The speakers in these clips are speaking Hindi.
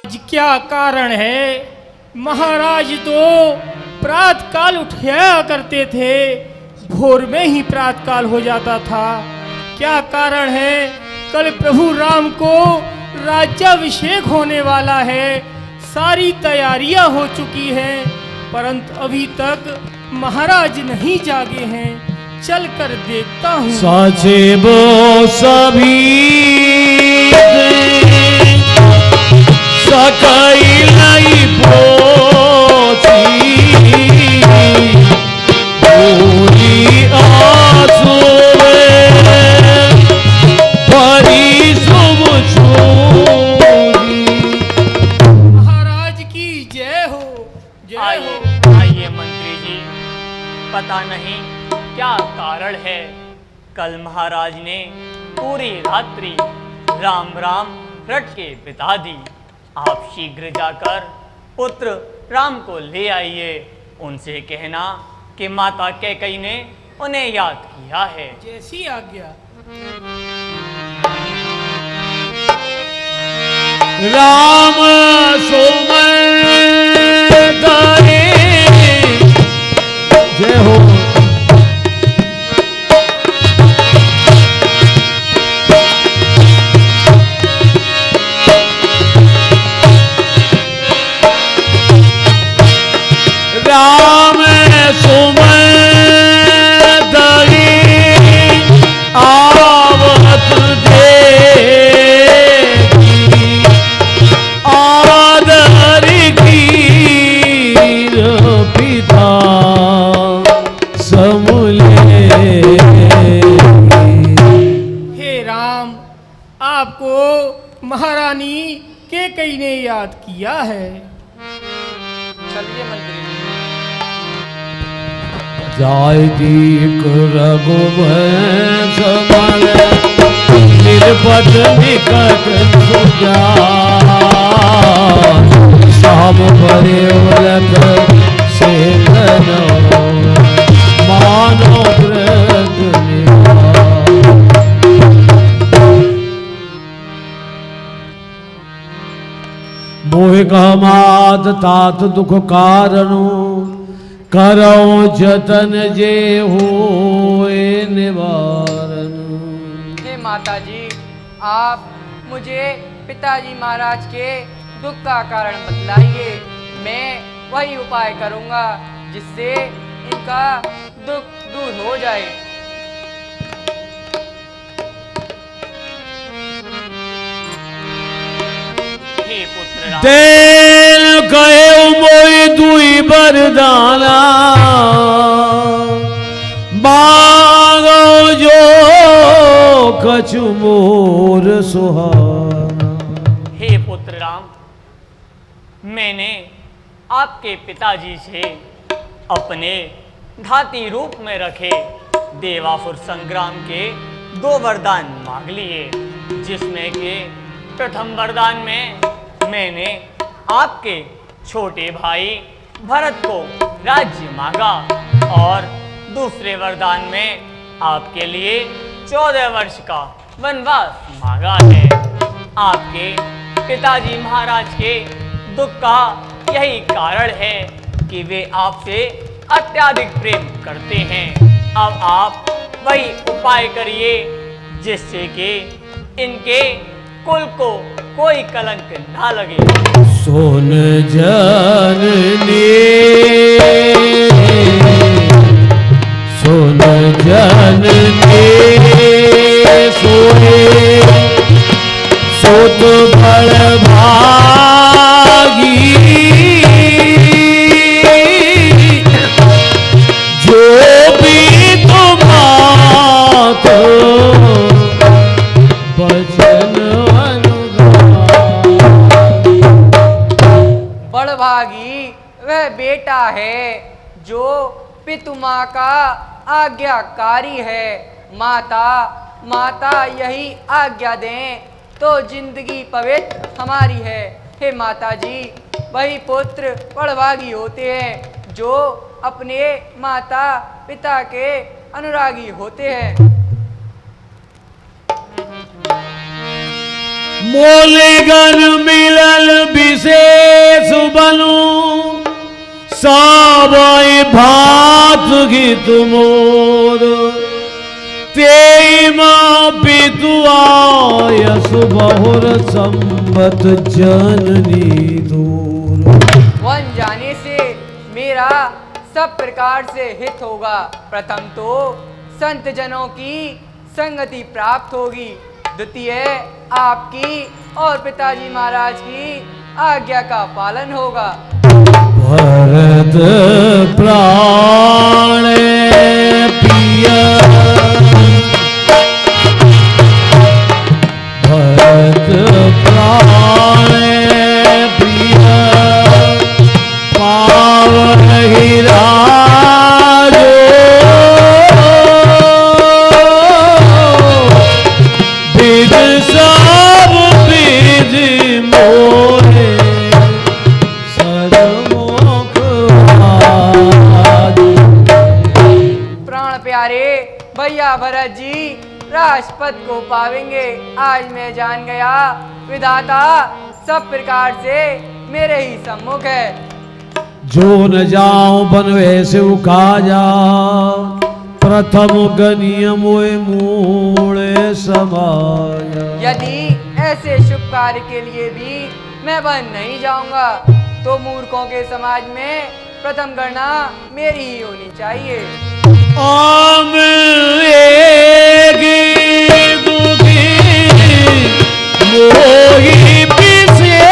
क्या कारण है? महाराज तो प्रातः काल उठाया करते थे, भोर में ही प्रातः काल हो जाता था। क्या कारण है? कल प्रभु राम को राज्याभिषेक होने वाला है, सारी तैयारियां हो चुकी हैं, परंतु अभी तक महाराज नहीं जागे हैं। चल कर देखता हूँ। साचे बो सभी सकाई लाई पोची पूरी आसुवे भरी शुभ छोरी। महाराज की जय हो, जय हो। आइए मंत्री जी, पता नहीं क्या कारण है, कल महाराज ने पूरी रात्रि राम राम रट के बिता दी। आप शीघ्र जाकर पुत्र राम को ले आइए। उनसे कहना कि माता कैकेयी ने उन्हें याद किया है। जैसी आज्ञा। राम सुमन गाए जय हो। राम सुमन दरी आवत देवी आदर कीर पिता समूले। हे राम, आपको महारानी कैकेयी ने याद किया है। चलिए मंत्री जी। जाय दीक रघुवंश मल निर्पद निकट सुजान साम परिवलत सेन मानो व्रत निभान। मोह कामाद तात दुख कारणु करो जतन जे होए निवारण। हे माता जी, आप मुझे पिताजी महाराज के दुख का कारण बतलाइए। मैं वही उपाय करूंगा जिससे इनका दुख दूर हो जाए। हे पुत्र राम, तेल कहे मोई दुई बरदाना मांगो जो कछु मोर सुहाना। हे पुत्र राम, मैंने आपके पिताजी से अपने घाती रूप में रखे देवासुर संग्राम के 2 वरदान मांग लिए, जिसमें के प्रथम वरदान में मैंने आपके छोटे भाई भरत को राज्य मांगा और दूसरे वरदान में आपके लिए 14 वर्ष का वनवास मांगा है। आपके पिताजी महाराज के दुख का यही कारण है कि वे आपसे अत्यधिक प्रेम करते हैं। अब आप वही उपाय करिए जिससे कि इनके कुल को कोई कलंक ना लगे। सोन जननी सोन जननी सोए सोत बड़ भागी जो भी तुम्हात बचन बड़भागी वह बेटा है जो पितु माँ का आज्ञाकारी है। माता यही आज्ञा दें तो जिंदगी पवित्र हमारी है। हे माता जी, वही पुत्र बड़भागी होते हैं जो अपने माता पिता के अनुरागी होते हैं। मोलेगन मिलल विशेष बनू सावय भात गीत मोर तेईमा पितुआय सुबहुर संबत जननी दूर। वन जाने से मेरा सब प्रकार से हित होगा। प्रथम तो संत जनों की संगति प्राप्त होगी, द्वितीय आपकी और पिताजी महाराज की आज्ञा का पालन होगा। भरत प्राण प्रिय भरत प्राण प्रिय पावन हिराजो विद सब विद मोरे सदमुख प्राण प्यारे भैया भरत जी राजपद को पावेंगे। आज मैं जान गया विधाता सब प्रकार से मेरे ही सम्मुख है। जो न जाऊं बन वैसे उकाजा प्रथम गनिय मोए मूले समाया। यदि ऐसे शुभ कार्य के लिए भी मैं बन नहीं जाऊंगा तो मूर्खों के समाज में प्रथम गणना मेरी ही होनी चाहिए। आम एगी दुखी मोही पिसेगी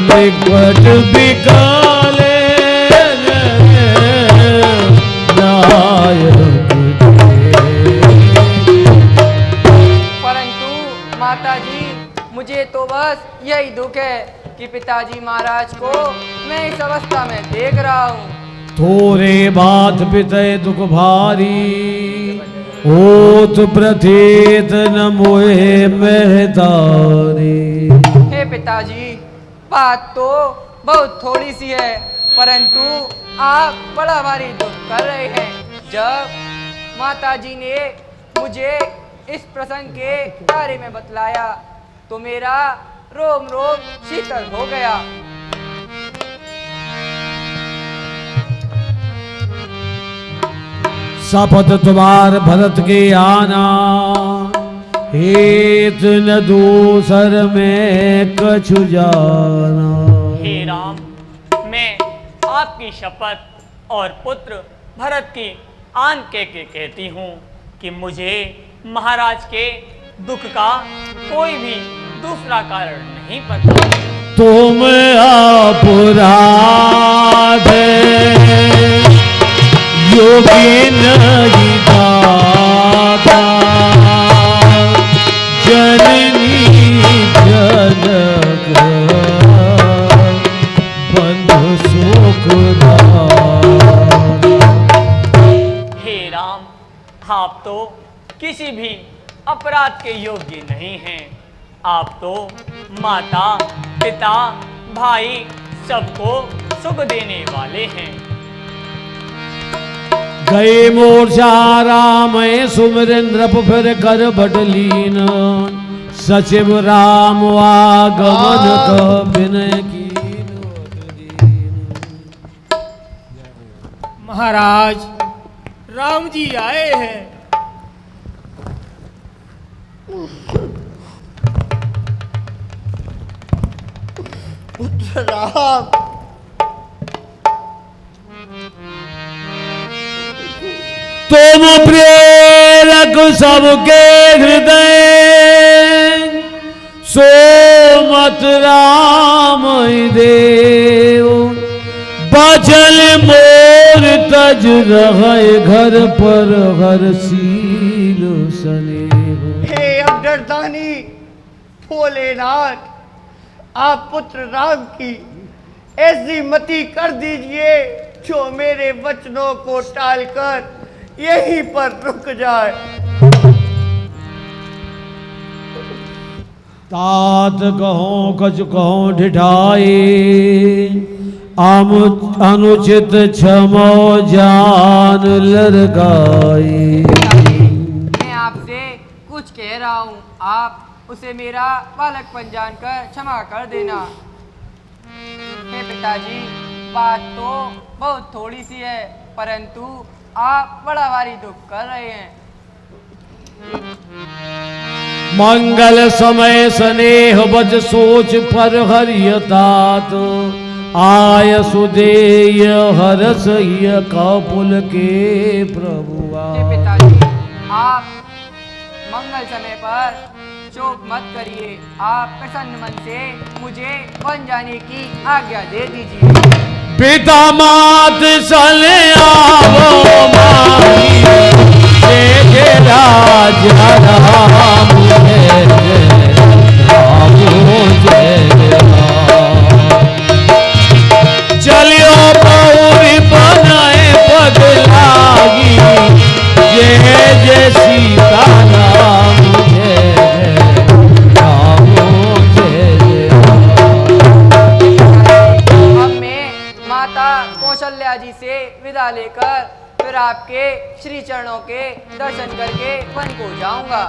बिकट बिकाले नायक परंतु माता जी मुझे तो बस यही दुख है कि पिताजी महाराज को मैं इस अवस्था में देख रहा हूँ। थोरे बात पितय दुख भारी होत प्रथित न मोहे महतारी। हे पिताजी बात तो बहुत थोड़ी सी है परंतु आप बड़ा भारी दुख कर रहे हैं। जब माता जी ने मुझे इस प्रसंग के बारे में बतलाया तो मेरा रोम रोम शीतल हो गया। शपथ तुम्हार भरत के आना हेत न दूसर में कछु जाना। हे राम, मैं आपकी शपथ और पुत्र भरत की आन के कहती हूँ कि मुझे महाराज के दुख का कोई भी दूसरा कारण नहीं पता। तुम अपराध योगी नहीं दाता जननी जनक बंधु सुखदाता। हे राम, आप तो किसी भी अपराध के योग्य नहीं हैं। आप तो माता पिता भाई सबको सुख देने वाले हैं। गए मोर्चा राम सुमरन रप फिर कर बटलीन सचिव राम आगमन क विनय कीन। महाराज राम जी आए हैं। पुत्र राम, तुम प्रेरक सबके हृदय सो मत राम देव बचल मोर तज रहे घर पर हर सील सने। हे अवधरदानी भोलेनाथ, आप पुत्र राम की ऐसी मति कर दीजिए जो मेरे वचनों को टालकर यहीं पर रुक जाए। तात कहो कछ कहो ढिठाए अनुचित क्षमो जान लरगाई। मैं आपसे कुछ कह रहा हूँ, आप उसे मेरा बालकपन जानकर क्षमा कर देना। हे पिताजी, बात तो बहुत थोड़ी सी है, परंतु आप बड़ा भारी दुख कर रहे हैं। मंगल समय स्नेह बज सोच पर हरियतात, आय सुदेय हरस कपुल के प्रभुआ। हे पिताजी, आप मंगल समय पर शोक मत करिए, आप प्रसन्न मन से मुझे वन जाने की आज्ञा दे दीजिए। पिता मात सल आवो माही, देखे राजा राम जय जय राम जय राम। चलियो पौरी बनाए पग लागी, जय जय सीता राम जय जय राम जय जय राम। अब मैं माता कौशल्या जी से विदा लेकर फिर आपके श्री चरणों के दर्शन करके वन को जाऊंगा।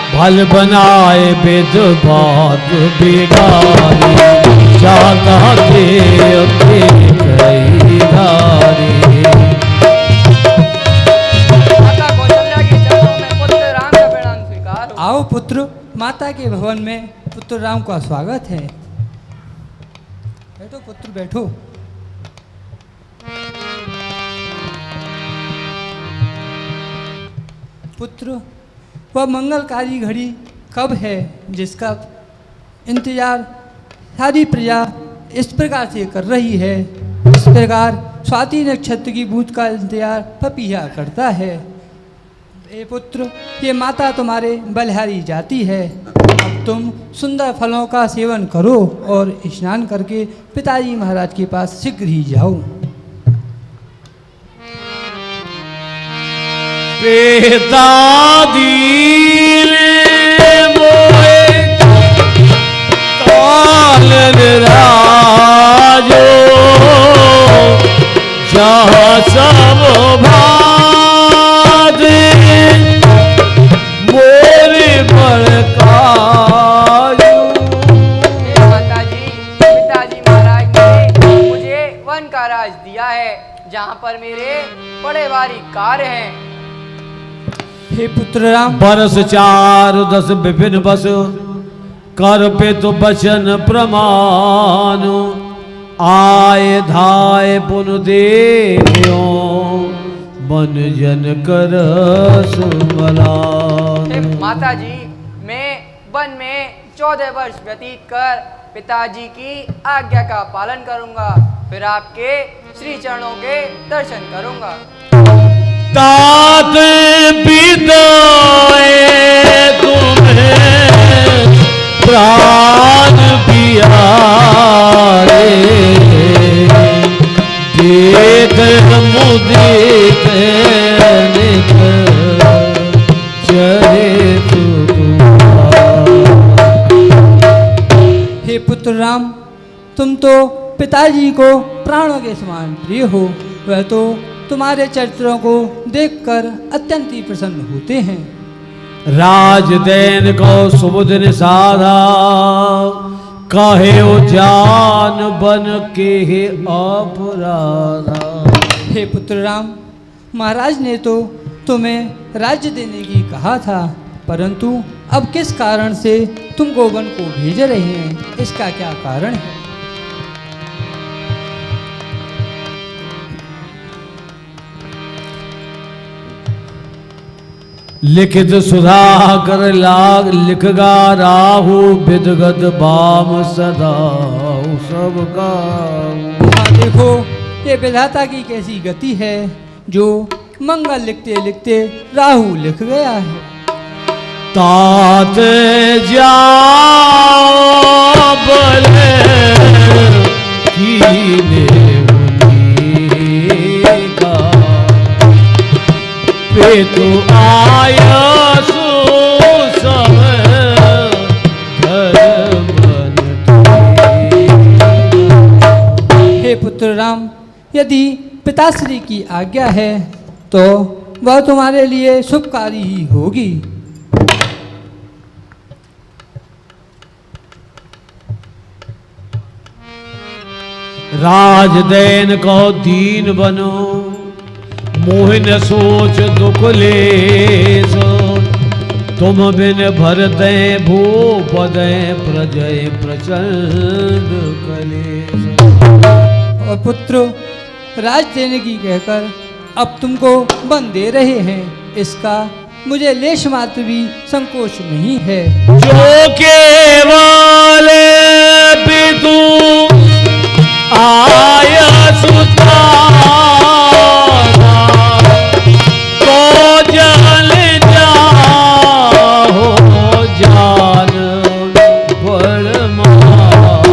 भल बनाए विद बात बिगारी, जाता दे कई धारी। माता कौशल्या के चरणों में पुत्र राम का प्रणाम स्वीकार हो। आओ पुत्र, माता के भवन में पुत्र राम का स्वागत है। बैठो पुत्र बैठो। पुत्र, वह मंगलकारी घड़ी कब है जिसका इंतजार सारी प्रजा इस प्रकार से कर रही है? इस प्रकार स्वाति नक्षत्र की बूझ का इंतजार पपीहा करता है। ए पुत्र, ये माता तुम्हारे बलिहारी जाती है। अब तुम सुंदर फलों का सेवन करो और स्नान करके पिताजी महाराज के पास शीघ्र ही जाओ। पिता दीन मोहे काल राजो, जहाँ सब भादे मोरे बड़कायो। माताजी, पिताजी महाराज ने मुझे वन का राज दिया है, जहाँ पर मेरे बड़े भारी कार्य हैं। हे पुत्र राम, बरस 4 विपिन बस, कर पे तो बचन प्रमाण। आए धाय पुन देखियो, मन जन कर सुमलान। हे माताजी, मैं वन में 14 वर्ष व्यतीत कर पिताजी की आज्ञा का पालन करूंगा, फिर आपके श्री चरणों के दर्शन करूंगा। तात बिदाए तुम्हें प्राण पियारे, देख मुदित चरे हे पुत्र राम, तुम तो पिताजी को प्राणों के समान प्रिय हो। वह तो तुम्हारे चरित्रों को देखकर अत्यंत ही प्रसन्न होते हैं। राजदैन को सुबुद निसारा, कहे ओ जान बन के अपराधा। हे पुत्र राम, महाराज ने तो तुम्हें राज्य देने की कहा था, परंतु अब किस कारण से तुमको वन को भेज रहे हैं? इसका क्या कारण है? लिखित सुधाकर लाग लिखगा राहु, विदगत बाम सदा सबका। हाँ देखो, ये विधाता की कैसी गति है, जो मंगल लिखते लिखते राहु लिख गया है। तात जा बले कीने उनीका, पे तो आया सो समय घर मन पुत्र राम, यदि पिताश्री की आज्ञा है तो वह तुम्हारे लिए शुभकारी ही होगी। राजदैन को दीन बनो, मोहिन सोच दुख लेस, तुम बिन भरते भूपदे प्रजय प्रचंड कलेस। और पुत्र, राज देने की कहकर अब तुमको वन दे रहे हैं, इसका मुझे लेश मात्र भी संकोच नहीं है। जो केवल पितु आया सुतारा, तो जल जाहो जान बड़मार।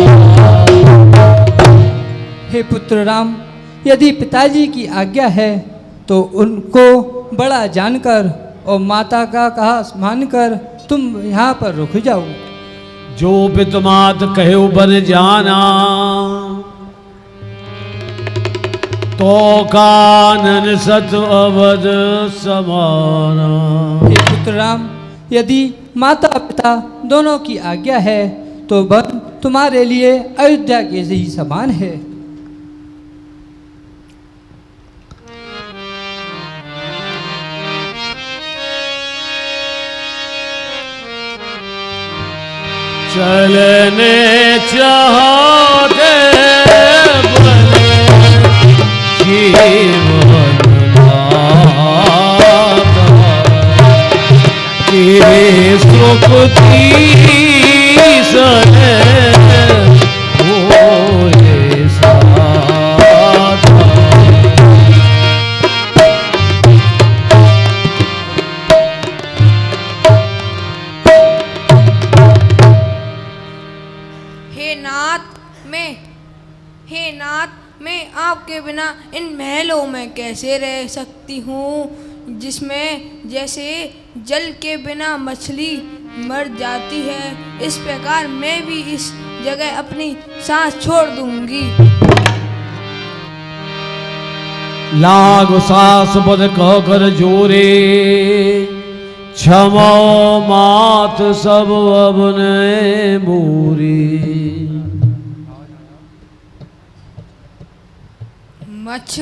हे पुत्र राम, यदि पिताजी की आज्ञा है तो उनको बड़ा जानकर और माता का कहा मानकर तुम यहाँ पर रुक जाओ। जो पितमात कहे बन जाना, तो कानन सत अवध समाना। हे पुत्र राम, यदि माता पिता दोनों की आज्ञा है तो वन तुम्हारे लिए अयोध्या के ही समान है। चलने चाहते बने जीवन दाता, कि सुखती सने होए साथ। हे नाथ, मैं आपके बिना इन महलों में कैसे रह सकती हूँ, जिसमें जैसे जल के बिना मछली मर जाती है, इस प्रकार मैं भी इस जगह अपनी सांस छोड़ दूंगी। लाग सास बद कह कर जोरे, क्षमा मात सब अबने मूरी। मच्छ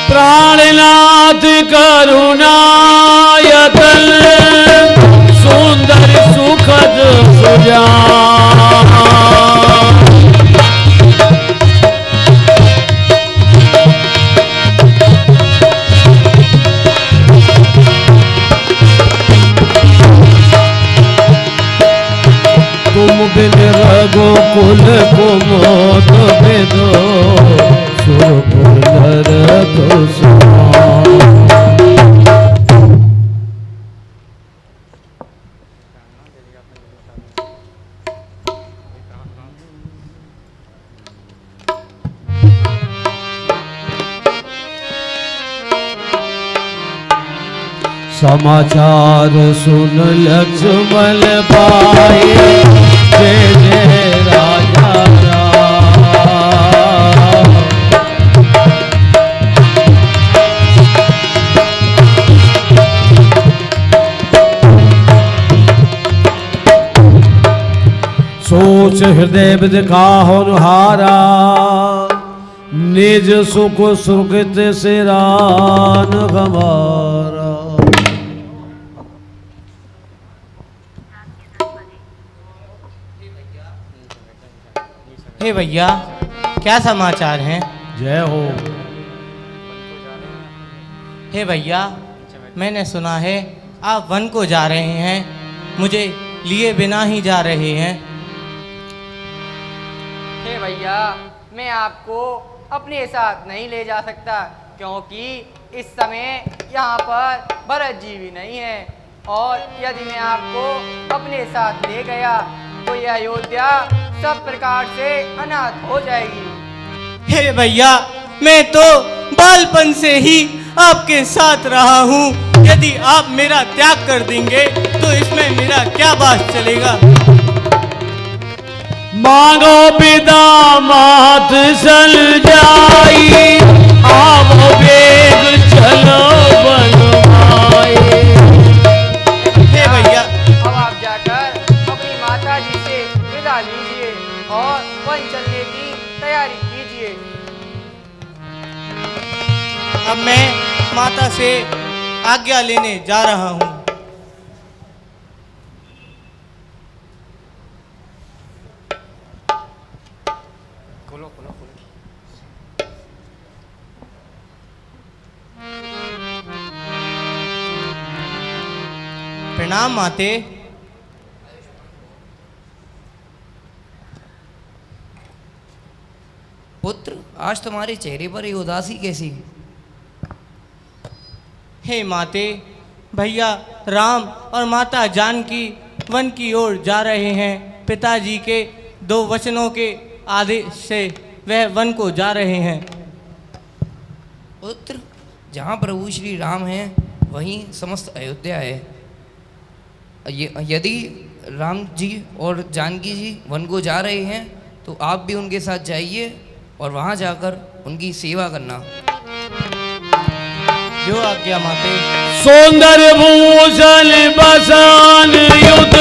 प्राणनाथ करुणायतन, सुंदर सुखद सुजान। तुम बिन रघुकुल को मोत बेदो, सुरपुर नरक समान। समाचार सुन लक्ष्मण पाए, जय जय राजा राम। सोच हृदय विद काहुन हारा, निज सुख सुकृत से रान हमारा। हे भैया, क्या समाचार हैं? जय हो। हे भैया, मैंने सुना है आप वन को जा रहे हैं, मुझे लिए बिना ही जा रहे हैं। हे भैया, मैं आपको अपने साथ नहीं ले जा सकता, क्योंकि इस समय यहाँ पर भरत जी भी नहीं है, और यदि मैं आपको अपने साथ ले गया तो यह अयोध्या सब प्रकार से अनाथ हो जाएगी। हे भैया, मैं तो बालपन से ही आपके साथ रहा हूँ, यदि आप मेरा त्याग कर देंगे तो इसमें मेरा क्या बात चलेगा। मांगो पिता मात सल जाई, आवो बेग चलो बनवाए। हे भैया, अब आप जाकर अपनी माता जी से विदा लीजिए और वन चलने की तैयारी कीजिए। अब मैं माता से आज्ञा लेने जा रहा हूँ। प्रणाम माते। पुत्र, आज तुम्हारे चेहरे पर ये उदासी कैसी? हे माते, भैया राम और माता जानकी वन की ओर जा रहे हैं। पिताजी के 2 वचनों के आदेश से वह वन को जा रहे हैं। पुत्र, जहाँ प्रभु श्री राम हैं वहीं समस्त अयोध्या है। यदि राम जी और जानकी जी वन को जा रहे हैं तो आप भी उनके साथ जाइए और वहाँ जाकर उनकी सेवा करना। जो आज्ञा माते। सौंदर्य भूषण बसन युद्ध,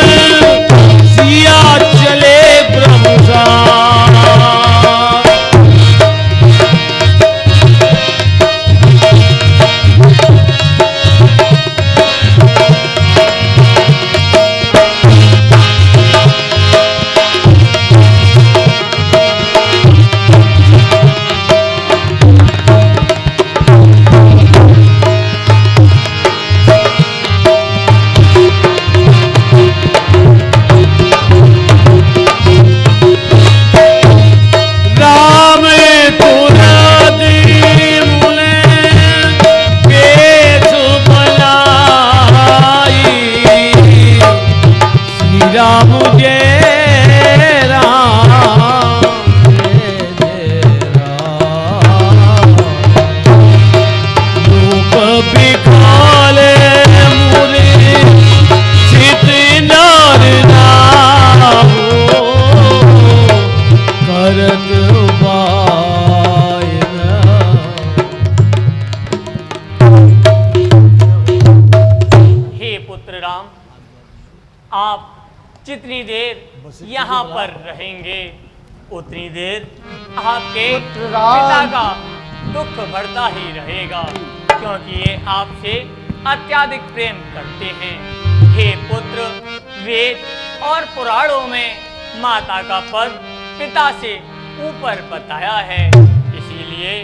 सिया चले ब्रह्मचार। जितनी देर यहाँ पर रहेंगे उतनी देर आपके पिता का दुख बढ़ता ही रहेगा, क्योंकि ये आपसे अत्यधिक प्रेम करते हैं। हे पुत्र, वेद और पुराणों में माता का पद पिता से ऊपर बताया है, इसीलिए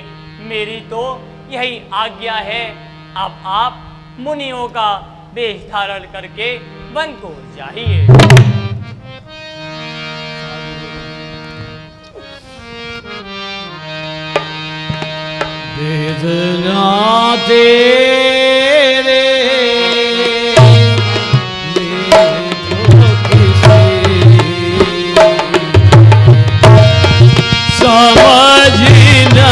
मेरी तो यही आज्ञा है। अब आप मुनियों का वेश धारण करके वन को जाइए। वेदना तेरे समझना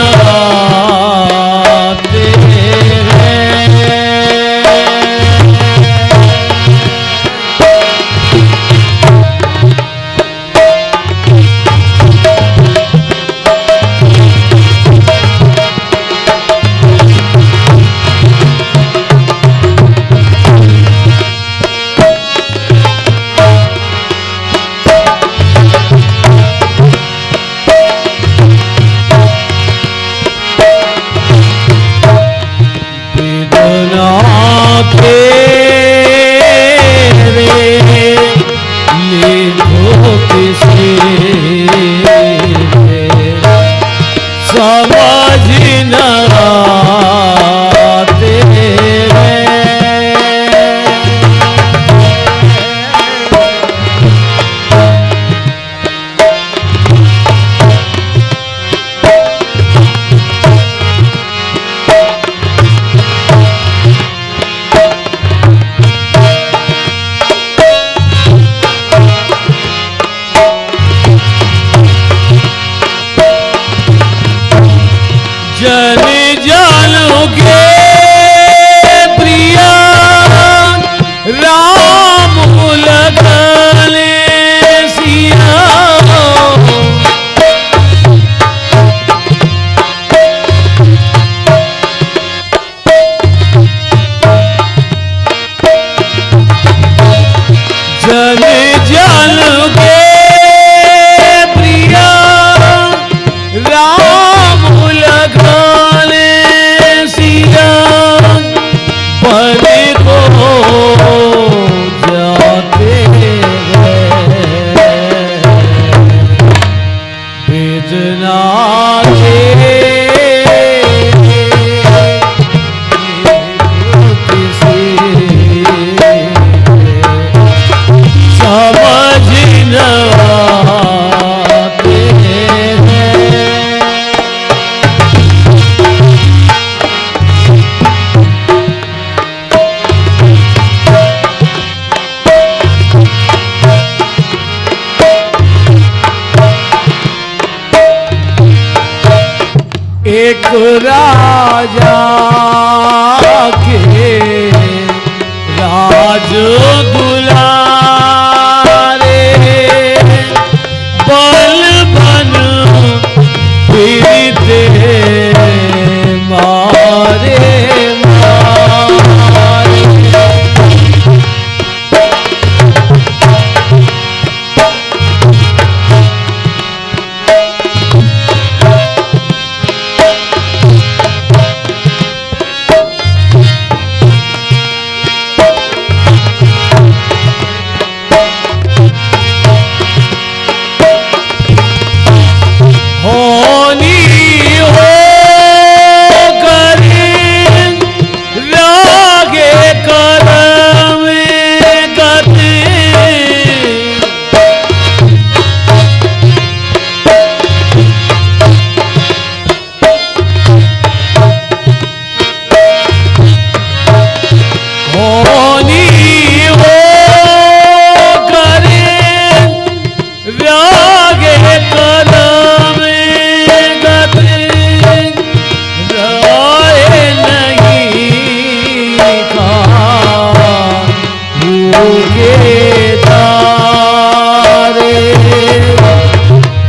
तारे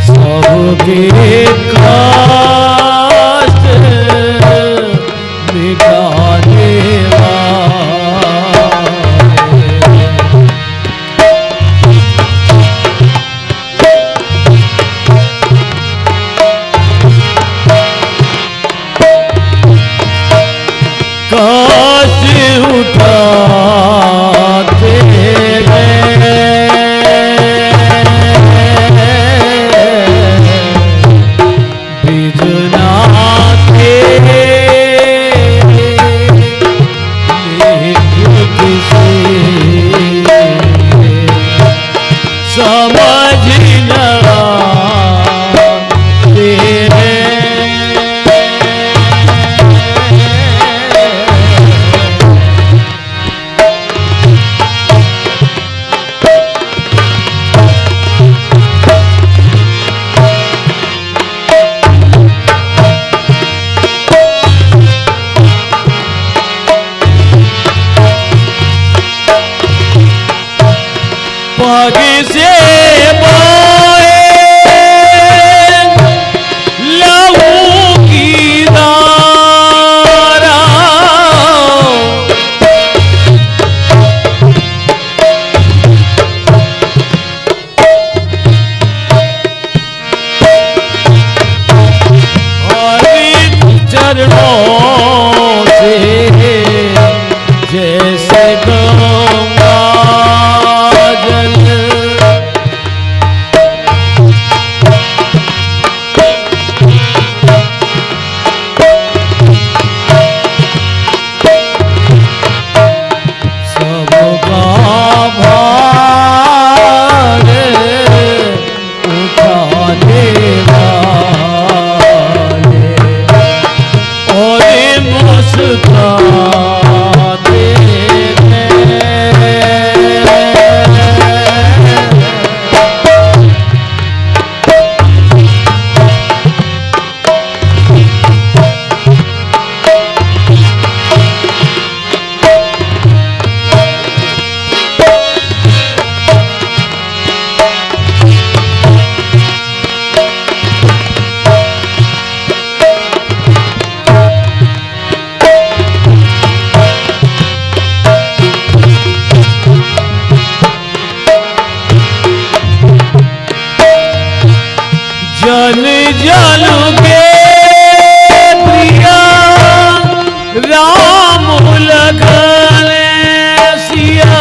सबके कष्ट मिटाने कष्ट उठाते बिजनाते किसी समझ न आते पग से बोए लहू की धारा और चरणों से जैसे गंगा सबका भार उठाने वाले और मुस्कुराते जन जन के प्रिया राम लखन सिया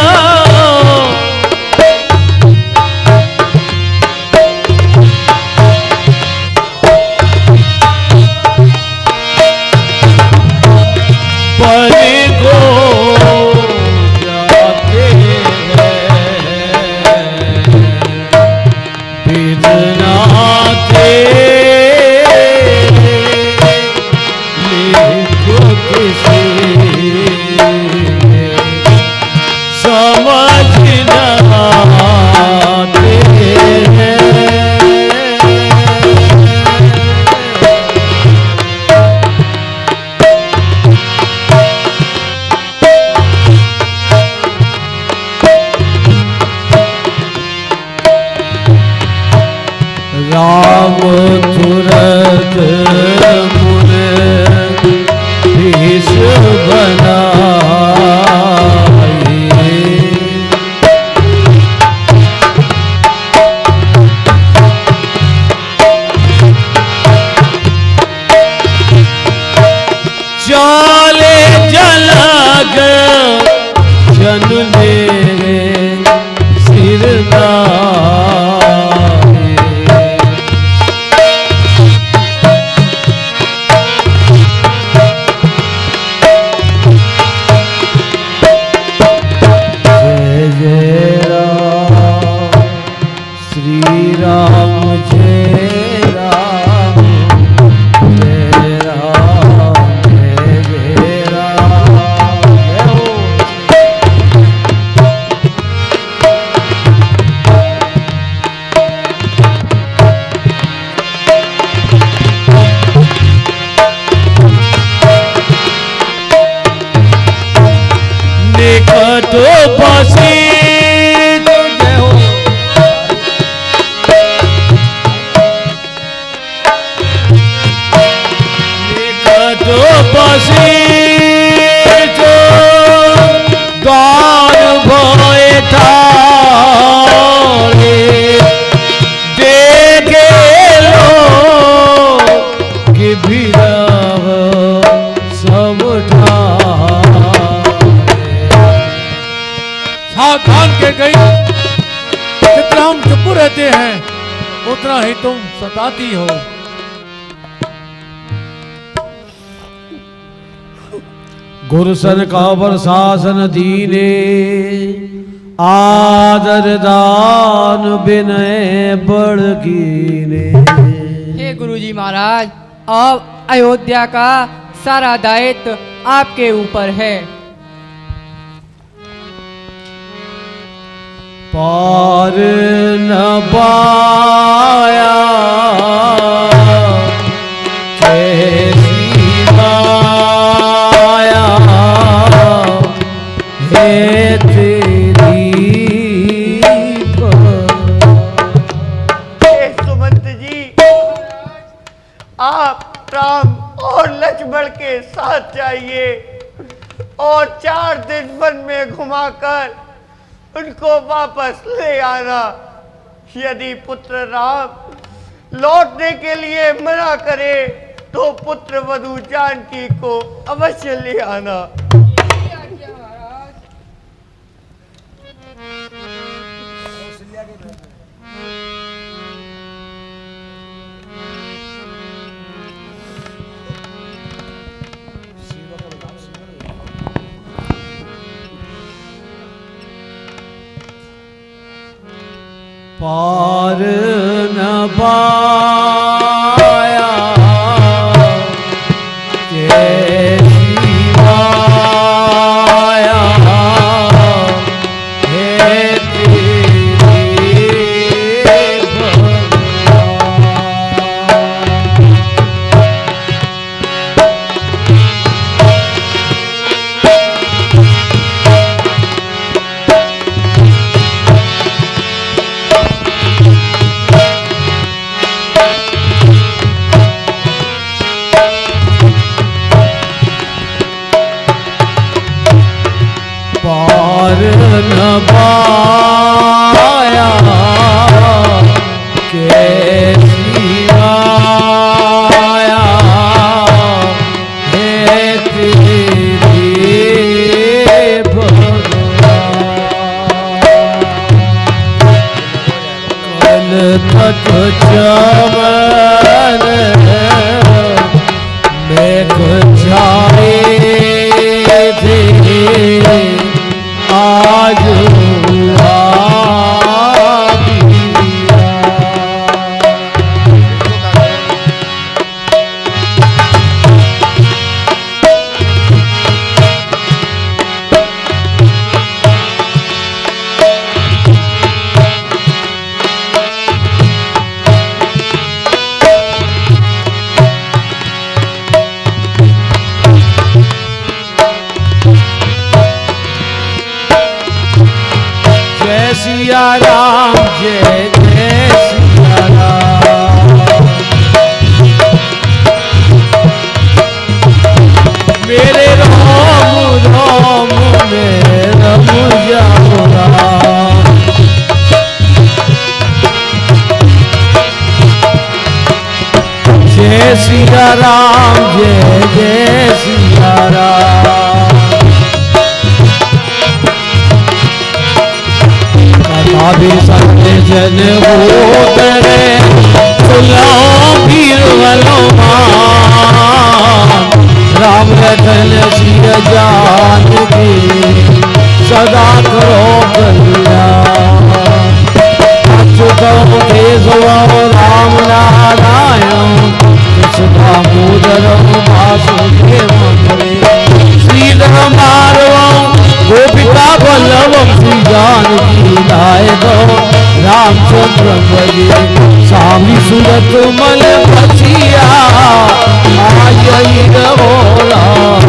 पर को जाते बिजनाते लिखो किसी समझ न आते राम तुरत मुर भीष बनाए चाले जलग जन ने सिरदा तो बसी कान के गई। जितना हम चुप रहते हैं उतना ही तुम सताती हो। गुरसन का प्रशासन दीने, आदर दान विनय बड़कीने। हे गुरुजी महाराज, अब अयोध्या का सारा दायित्व आपके ऊपर है। पार न पाया कैसी माया है तेरी। हे सुमंत जी, आप राम और लक्ष्मण के साथ जाइए और 4 दिन वन में घुमाकर उनको वापस ले आना। यदि पुत्र राम लौटने के लिए मना करे तो पुत्र वधू जानकी को अवश्य ले आना। पार न पाया कैसी माया है तेरी पार न पाया कैसी माया है तेरी भगवान। कल तक चमन मेघ छाए थे, आज हुआ सिया राम, जय जय सिया राम। मेरे राम राम में रम जाओ राम। जय सिया राम, जय जय सिया राम। अभी सत्य जन होतरे सुलाओ वीर हनुमान। राम लखन सिय जानकी सदा करो कल्याण। अच्युतम केशवम राम नारायण कृष्ण दामोदरम वासुदेवम हरे। श्रीधर माधवम गोपिका वल्लभम श्री जानकी नायकम रामचंद्र भजे। स्वामी सूरत मल बसिया आई रहो राम।